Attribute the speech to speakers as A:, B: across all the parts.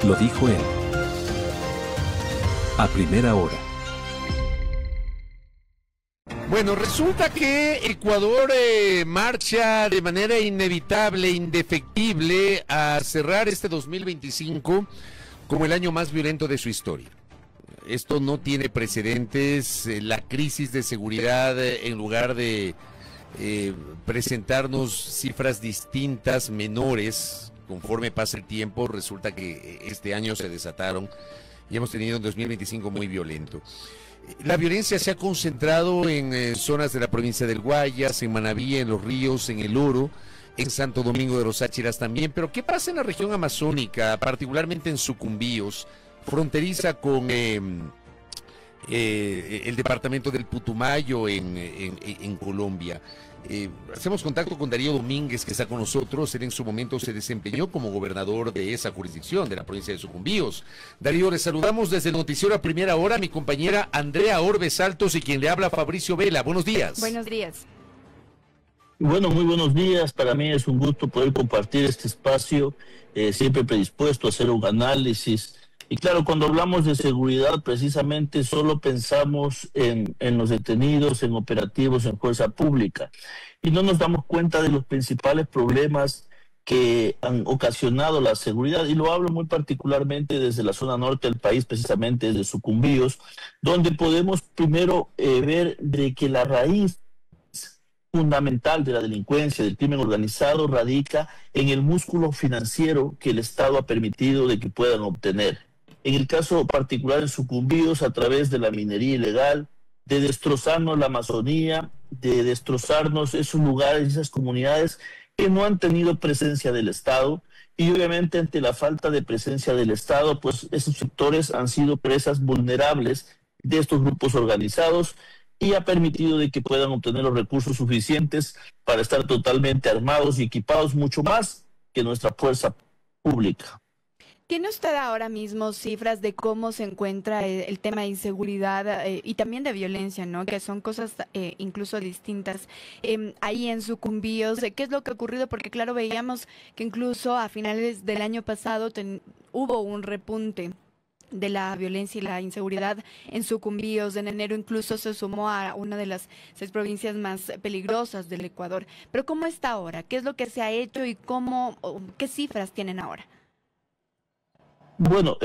A: Lo dijo él. A primera hora.
B: Bueno, resulta que Ecuador marcha de manera inevitable, indefectible, a cerrar este 2025 como el año más violento de su historia. Esto no tiene precedentes. La crisis de seguridad, en lugar de presentarnos cifras distintas, menores, conforme pasa el tiempo, resulta que este año se desataron y hemos tenido un 2025 muy violento. La violencia se ha concentrado en zonas de la provincia del Guayas, en Manabí, en Los Ríos, en El Oro, en Santo Domingo de los Áchiras también. Pero ¿qué pasa en la región amazónica, particularmente en Sucumbíos, fronteriza con el departamento del Putumayo en Colombia? Hacemos contacto con Darío Domínguez, que está con nosotros. Él en su momento se desempeñó como gobernador de esa jurisdicción, de la provincia de Sucumbíos. Darío, le saludamos desde el noticiero a primera hora, mi compañera Andrea Orbes Altos y quien le habla Fabricio Vela. Buenos días.
C: Buenos días.
D: Bueno, muy buenos días. Para mí es un gusto poder compartir este espacio, siempre predispuesto a hacer un análisis. Y claro, cuando hablamos de seguridad, precisamente solo pensamos en los detenidos, en operativos, en fuerza pública. Y no nos damos cuenta de los principales problemas que han ocasionado la seguridad. Y lo hablo muy particularmente desde la zona norte del país, precisamente desde Sucumbíos, donde podemos primero ver de que la raíz fundamental de la delincuencia, del crimen organizado, radica en el músculo financiero que el Estado ha permitido de que puedan obtener. En el caso particular en Sucumbíos, a través de la minería ilegal, de destrozarnos la Amazonía, de destrozarnos esos lugares, esas comunidades que no han tenido presencia del Estado, y obviamente ante la falta de presencia del Estado, pues esos sectores han sido presas vulnerables de estos grupos organizados y ha permitido de que puedan obtener los recursos suficientes para estar totalmente armados y equipados, mucho más que nuestra fuerza pública.
C: ¿Tiene usted ahora mismo cifras de cómo se encuentra el tema de inseguridad y también de violencia, ¿no? Que son cosas incluso distintas ahí en Sucumbíos. ¿Qué es lo que ha ocurrido? Porque claro, veíamos que incluso a finales del año pasado hubo un repunte de la violencia y la inseguridad en Sucumbíos. En enero incluso se sumó a una de las 6 provincias más peligrosas del Ecuador. Pero ¿cómo está ahora? ¿Qué es lo que se ha hecho y qué cifras tienen ahora?
D: Bueno,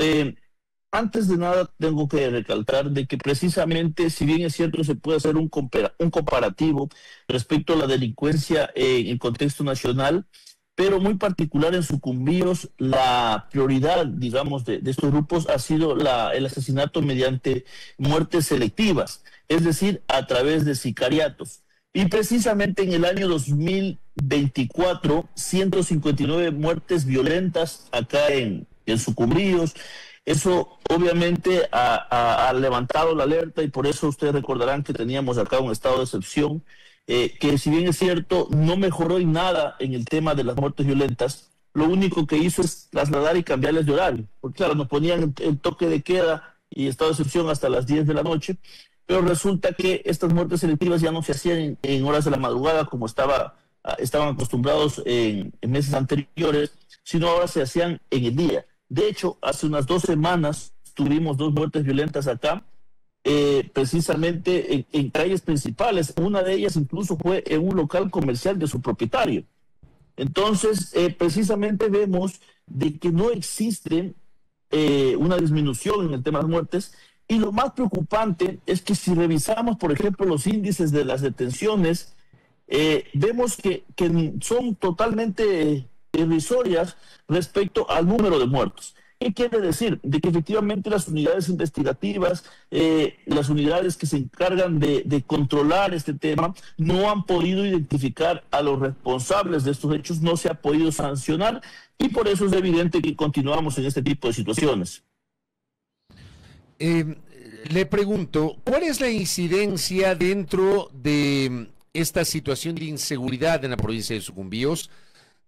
D: antes de nada tengo que recalcar de que precisamente, si bien es cierto, se puede hacer un comparativo respecto a la delincuencia en el contexto nacional, pero muy particular en Sucumbíos, la prioridad, digamos, de estos grupos ha sido el asesinato mediante muertes selectivas, es decir, a través de sicariatos. Y precisamente en el año 2024, 159 muertes violentas acá en Sucumbíos. Eso obviamente ha levantado la alerta y por eso ustedes recordarán que teníamos acá un estado de excepción, que si bien es cierto no mejoró en nada en el tema de las muertes violentas, lo único que hizo es trasladar y cambiarles de horario, porque claro, nos ponían el toque de queda y estado de excepción hasta las 10 de la noche, pero resulta que estas muertes selectivas ya no se hacían en horas de la madrugada como estaban acostumbrados en meses anteriores, sino ahora se hacían en el día. De hecho, hace unas 2 semanas tuvimos 2 muertes violentas acá, precisamente en calles principales. Una de ellas incluso fue en un local comercial de su propietario. Entonces, precisamente vemos de que no existe una disminución en el tema de las muertes. Y lo más preocupante es que si revisamos, por ejemplo, los índices de las detenciones, vemos que son totalmente irrisorias respecto al número de muertos. ¿Qué quiere decir? De que efectivamente las unidades investigativas, las unidades que se encargan de controlar este tema, no han podido identificar a los responsables de estos hechos, no se ha podido sancionar y por eso es evidente que continuamos en este tipo de situaciones.
B: Le pregunto, ¿cuál es la incidencia dentro de esta situación de inseguridad en la provincia de Sucumbíos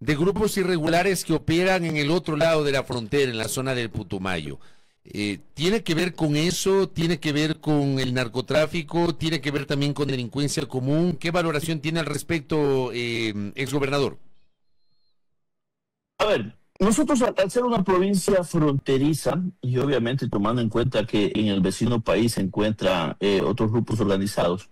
B: de grupos irregulares que operan en el otro lado de la frontera, en la zona del Putumayo? ¿Tiene que ver con eso? ¿Tiene que ver con el narcotráfico? ¿Tiene que ver también con delincuencia común? ¿Qué valoración tiene al respecto, exgobernador?
D: A ver, Nosotros, al ser una provincia fronteriza, y obviamente tomando en cuenta que en el vecino país se encuentran otros grupos organizados,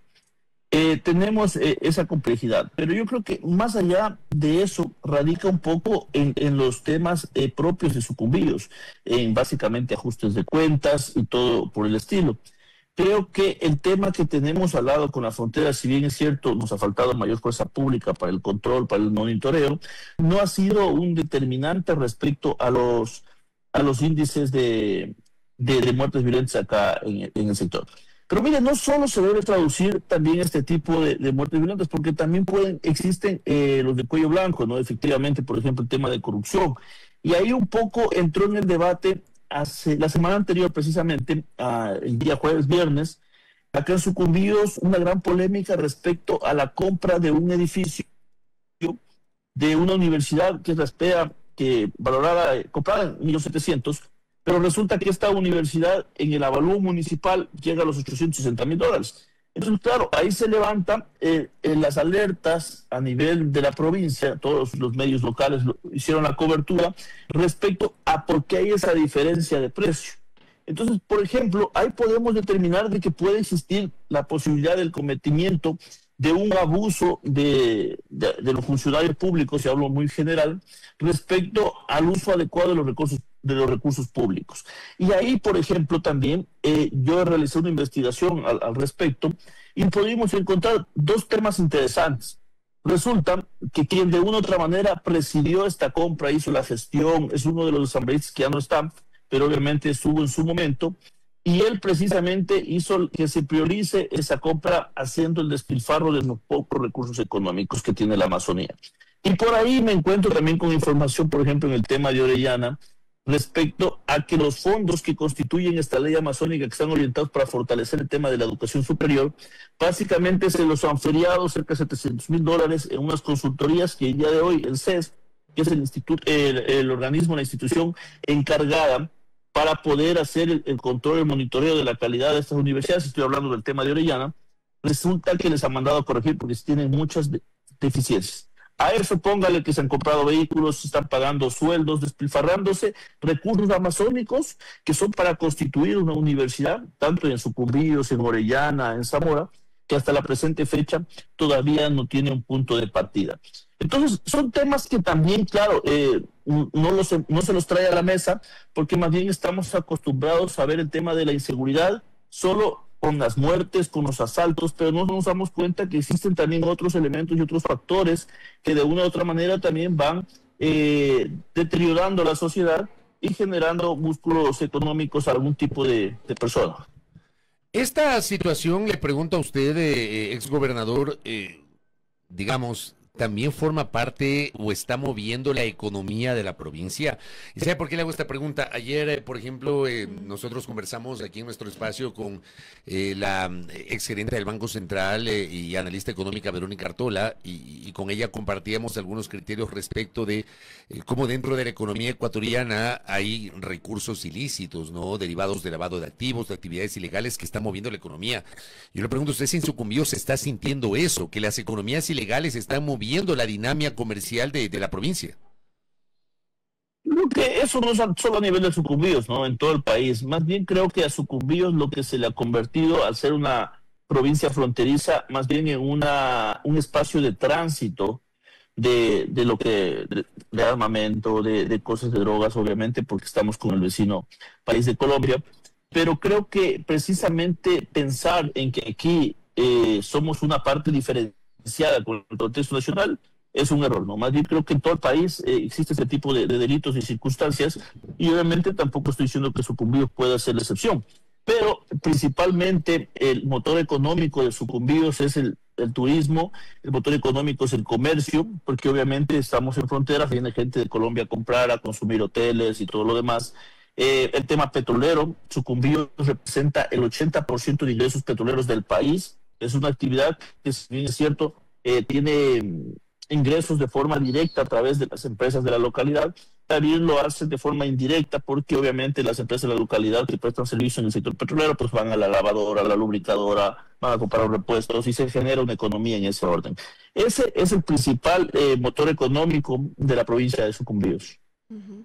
D: tenemos esa complejidad. Pero yo creo que más allá de eso radica un poco en los temas propios de Sucumbíos, en básicamente ajustes de cuentas y todo por el estilo. Creo que el tema que tenemos al lado con la frontera, si bien es cierto, nos ha faltado mayor fuerza pública para el control, para el monitoreo, no ha sido un determinante respecto a los índices de muertes violentas acá en el sector. Pero mire, no solo se debe traducir también este tipo de muertes violentas, porque también existen los de cuello blanco, ¿no? Efectivamente, por ejemplo, el tema de corrupción. Y ahí un poco entró en el debate la semana anterior, precisamente, el día jueves, viernes, acá en Sucumbíos, una gran polémica respecto a la compra de un edificio de una universidad que es la SPEA, que comprada en 1.700.000, pero resulta que esta universidad en el avalúo municipal llega a los $860.000. Entonces, claro, ahí se levantan las alertas a nivel de la provincia, todos los medios locales hicieron la cobertura respecto a por qué hay esa diferencia de precio. Entonces, por ejemplo, ahí podemos determinar de que puede existir la posibilidad del cometimiento de un abuso de los funcionarios públicos, y hablo muy general, respecto al uso adecuado de los recursos públicos. Y ahí, por ejemplo, también yo realicé una investigación al respecto y pudimos encontrar dos temas interesantes. Resulta que quien de una u otra manera presidió esta compra, hizo la gestión, es uno de los asambleístas que ya no está, pero obviamente estuvo en su momento, y él precisamente hizo que se priorice esa compra haciendo el despilfarro de los pocos recursos económicos que tiene la Amazonía. Y por ahí me encuentro también con información, por ejemplo, en el tema de Orellana, respecto a que los fondos que constituyen esta ley amazónica, que están orientados para fortalecer el tema de la educación superior, básicamente se los han feriado cerca de $700.000 en unas consultorías que el día de hoy el CES, que es el organismo, la institución encargada para poder hacer el control y el monitoreo de la calidad de estas universidades, estoy hablando del tema de Orellana, resulta que les ha mandado a corregir porque tienen muchas deficiencias. A eso póngale que se han comprado vehículos, se están pagando sueldos, despilfarrándose recursos amazónicos que son para constituir una universidad, tanto en Sucumbíos, en Orellana, en Zamora, que hasta la presente fecha todavía no tiene un punto de partida. Entonces, son temas que también, claro, no se los trae a la mesa, porque más bien estamos acostumbrados a ver el tema de la inseguridad solo con las muertes, con los asaltos, pero no nos damos cuenta que existen también otros elementos y otros factores que de una u otra manera también van deteriorando la sociedad y generando músculos económicos a algún tipo de persona.
B: Esta situación, le pregunto a usted, exgobernador, digamos, también forma parte o está moviendo la economía de la provincia. ¿Y sabe por qué le hago esta pregunta? Ayer, por ejemplo, nosotros conversamos aquí en nuestro espacio con la exgerente del Banco Central y analista económica Verónica Artola, y con ella compartíamos algunos criterios respecto de cómo dentro de la economía ecuatoriana hay recursos ilícitos, ¿no? Derivados de lavado de activos, de actividades ilegales que están moviendo la economía. Yo le pregunto, ¿usted si en Sucumbíos se está sintiendo eso, que las economías ilegales están moviendo la dinámica comercial de la provincia?
D: Creo que eso no es solo a nivel de Sucumbíos, ¿no? En todo el país. Más bien creo que a Sucumbíos lo que se le ha convertido al ser una provincia fronteriza, más bien en un espacio de tránsito de lo que de armamento, de cosas de drogas, obviamente, porque estamos con el vecino país de Colombia. Pero creo que precisamente pensar en que aquí somos una parte diferenciada con el contexto nacional es un error, ¿no? Más bien creo que en todo el país existe este tipo de delitos y circunstancias, y obviamente tampoco estoy diciendo que Sucumbíos pueda ser la excepción, pero principalmente el motor económico de Sucumbíos es el turismo, el motor económico es el comercio, porque obviamente estamos en fronteras, viene gente de Colombia a comprar, a consumir hoteles y todo lo demás. El tema petrolero, Sucumbíos representa el 80% de ingresos petroleros del país. Es una actividad que, si bien es cierto, tiene ingresos de forma directa a través de las empresas de la localidad, también lo hacen de forma indirecta, porque obviamente las empresas de la localidad que prestan servicio en el sector petrolero pues van a la lavadora, a la lubricadora, van a comprar los repuestos y se genera una economía en ese orden. Ese es el principal motor económico de la provincia de Sucumbíos.
C: Ujú.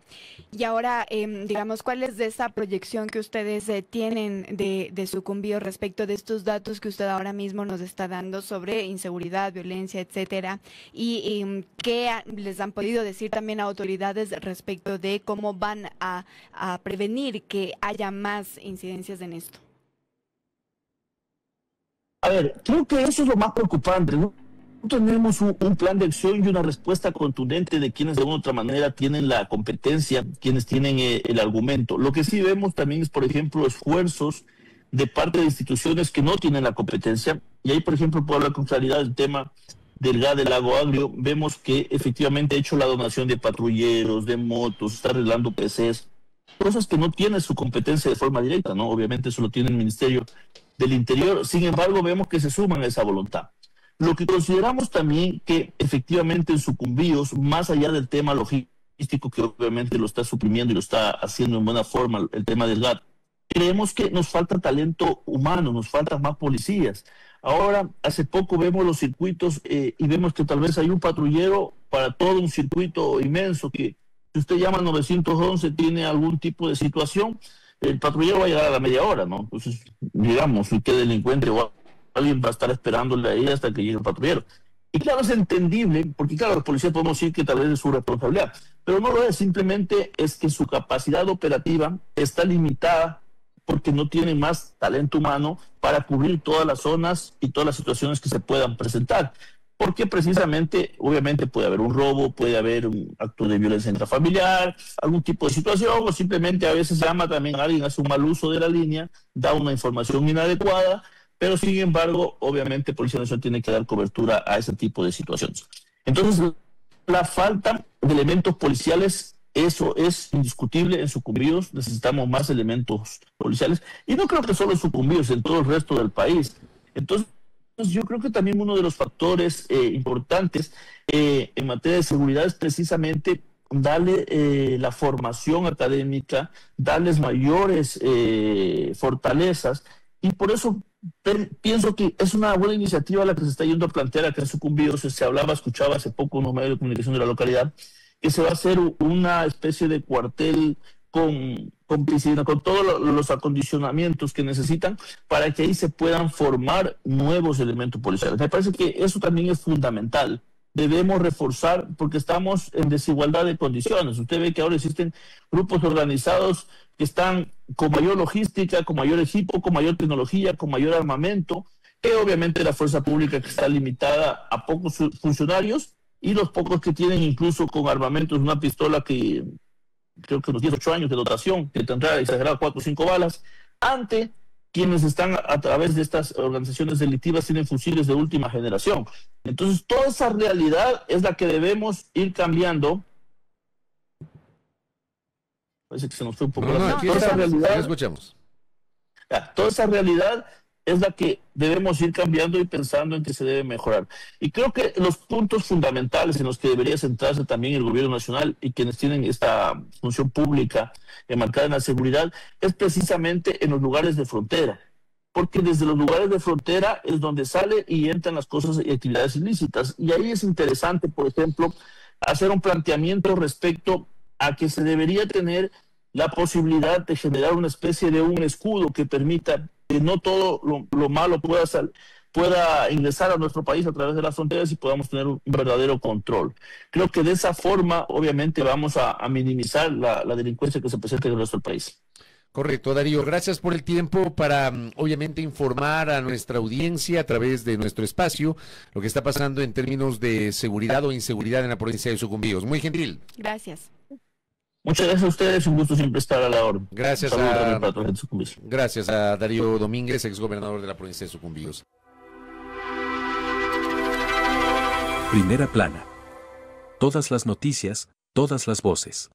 C: Y ahora, digamos, ¿cuál es de esa proyección que ustedes tienen de Sucumbíos respecto de estos datos que usted ahora mismo nos está dando sobre inseguridad, violencia, etcétera? Y qué les han podido decir también a autoridades respecto de cómo van a prevenir que haya más incidencias en esto?
D: A ver, creo que eso es lo más preocupante, ¿no? No tenemos un plan de acción y una respuesta contundente de quienes de una u otra manera tienen la competencia, quienes tienen el argumento. Lo que sí vemos también es, por ejemplo, esfuerzos de parte de instituciones que no tienen la competencia. Y ahí, por ejemplo, puedo hablar con claridad del tema del gas del Lago Agrio. Vemos que efectivamente ha hecho la donación de patrulleros, de motos, está arreglando PCs, cosas que no tienen su competencia de forma directa, ¿no? Obviamente eso lo tiene el Ministerio del Interior. Sin embargo, vemos que se suman a esa voluntad. Lo que consideramos también que efectivamente en Sucumbíos, más allá del tema logístico, que obviamente lo está suprimiendo y lo está haciendo en buena forma el tema del GAT, creemos que nos falta talento humano, nos faltan más policías. Ahora, hace poco vemos los circuitos y vemos que tal vez hay un patrullero para todo un circuito inmenso que si usted llama al 911, tiene algún tipo de situación, el patrullero va a llegar a la media hora, ¿no? Entonces, digamos, si usted delincuente o alguien va a estar esperándole ahí hasta que llegue el patrullero. Y claro, es entendible, porque claro, los policías podemos decir que tal vez es su responsabilidad, pero no lo es, simplemente es que su capacidad operativa está limitada porque no tiene más talento humano para cubrir todas las zonas y todas las situaciones que se puedan presentar. Porque precisamente, obviamente puede haber un robo, puede haber un acto de violencia intrafamiliar, algún tipo de situación, o simplemente a veces llama también a alguien, hace un mal uso de la línea, da una información inadecuada, pero sin embargo, obviamente Policía Nacional tiene que dar cobertura a ese tipo de situaciones. Entonces, la falta de elementos policiales, eso es indiscutible en Sucumbíos, necesitamos más elementos policiales, y no creo que solo en Sucumbíos, en todo el resto del país. Entonces, yo creo que también uno de los factores importantes en materia de seguridad es precisamente darle la formación académica, darles mayores fortalezas, y por eso pienso que es una buena iniciativa la que se está yendo a plantear acá en Sucumbíos. Se hablaba, escuchaba hace poco en los medios de comunicación de la localidad, que se va a hacer una especie de cuartel con piscina, con todos los acondicionamientos que necesitan para que ahí se puedan formar nuevos elementos policiales. Me parece que eso también es fundamental. Debemos reforzar porque estamos en desigualdad de condiciones. Usted ve que ahora existen grupos organizados que están con mayor logística, con mayor equipo, con mayor tecnología, con mayor armamento, que obviamente la fuerza pública que está limitada a pocos funcionarios y los pocos que tienen incluso con armamentos una pistola que creo que unos 18 años de dotación, que tendrá exagerado 4 o 5 balas, ante quienes están a través de estas organizaciones delictivas tienen fusiles de última generación. Entonces, toda esa realidad es la que debemos ir cambiando. Parece que se nos fue un poco
B: toda esa realidad, escuchamos.
D: Toda esa realidad es la que debemos ir cambiando y pensando en que se debe mejorar. Y creo que los puntos fundamentales en los que debería centrarse también el gobierno nacional y quienes tienen esta función pública enmarcada en la seguridad es precisamente en los lugares de frontera. Porque desde los lugares de frontera es donde salen y entran las cosas y actividades ilícitas. Y ahí es interesante, por ejemplo, hacer un planteamiento respecto a que se debería tener la posibilidad de generar una especie de un escudo que permita que no todo lo malo pueda ingresar a nuestro país a través de las fronteras y podamos tener un verdadero control. Creo que de esa forma, obviamente, vamos a minimizar la delincuencia que se presenta en nuestro país.
B: Correcto, Darío. Gracias por el tiempo para, obviamente, informar a nuestra audiencia a través de nuestro espacio lo que está pasando en términos de seguridad o inseguridad en la provincia de Sucumbíos. Muy gentil.
C: Gracias.
D: Muchas gracias a ustedes, un gusto siempre estar a la orden.
B: Gracias gracias a Darío Domínguez, exgobernador de la provincia de Sucumbíos.
A: Primera plana. Todas las noticias, todas las voces.